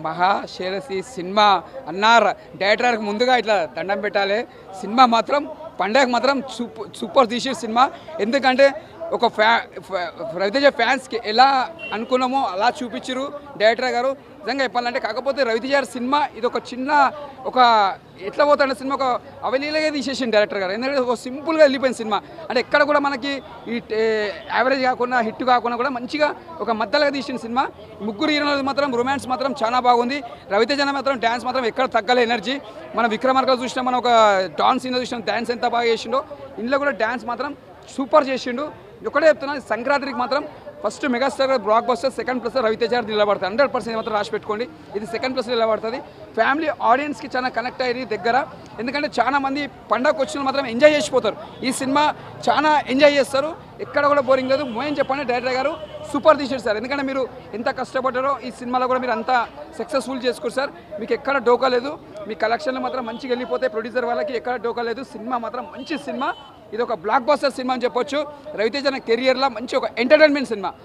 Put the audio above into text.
మహాశైలసి cinema అన్నారు డైరెక్టర్కి ముందుగా ఇట్లా దండం పెట్టాలి. సినిమా మాత్రం పండగ మాత్రం సూపర్ తీసే సినిమా. ఎందుకంటే ఒక రవితేజ ఫ్యాన్స్కి ఎలా అనుకున్నామో అలా చూపించారు డైరెక్టర్ గారు. నిజంగా చెప్పాలంటే కాకపోతే రవితేజ గారి సినిమా ఇది ఒక చిన్న ఒక ఎట్లా పోతాడే సినిమా ఒక అవలీలగా తీసేసింది డైరెక్టర్ గారు. ఎందుకంటే ఒక సింపుల్గా వెళ్ళిపోయిన సినిమా. అంటే ఎక్కడ కూడా మనకి ఈ యావరేజ్ కాకుండా హిట్ కాకుండా కూడా మంచిగా ఒక మద్దలుగా తీసిన సినిమా. ముగ్గురు హీరోలు మాత్రం రొమాన్స్ మాత్రం చాలా బాగుంది. రవితేజ మాత్రం డ్యాన్స్ మాత్రం ఎక్కడ తగ్గలే ఎనర్జీ. మనం విక్రమార్కలు చూసినా మనం ఒక డాన్స్ సీన్లో చూసినాం డ్యాన్స్ ఎంత బాగా చేసిండో. ఇందులో కూడా డ్యాన్స్ మాత్రం సూపర్ చేసిండు. ఒకటే చెప్తున్నా సంక్రాంతికి మాత్రం first megastar block buster, second plus Raviteja గారు నిలబడతారు. 100% మాత్రం రాసి పెట్టుకోండి. ఇది సెకండ్ ప్లస్ నిలబడుతుంది. ఫ్యామిలీ ఆడియన్స్కి చాలా కనెక్ట్ అయ్యి దగ్గర. ఎందుకంటే చాలా మంది పండగకు వచ్చిన మాత్రం ఎంజాయ్ చేసిపోతారు. ఈ సినిమా చాలా ఎంజాయ్ చేస్తారు. ఎక్కడ కూడా బోరింగ్ లేదు. మోయం చెప్పండి డైరెక్టర్ గారు సూపర్ తీసారు సార్. ఎందుకంటే మీరు ఎంత కష్టపడ్డారో ఈ సినిమాలో కూడా మీరు అంతా సక్సెస్ఫుల్ చేసుకోరు సార్. మీకు ఎక్కడ డోకా లేదు. మీ కలెక్షన్లు మాత్రం మంచిగా వెళ్ళిపోతే ప్రొడ్యూసర్ వాళ్ళకి ఎక్కడ డోకా లేదు. సినిమా మాత్రం మంచి సినిమా. ఇది ఒక బ్లాక్ బస్టర్ సినిమా అని చెప్పొచ్చు. రవితేజ కెరియర్లో మంచి ఒక ఎంటర్టైన్మెంట్ సినిమా.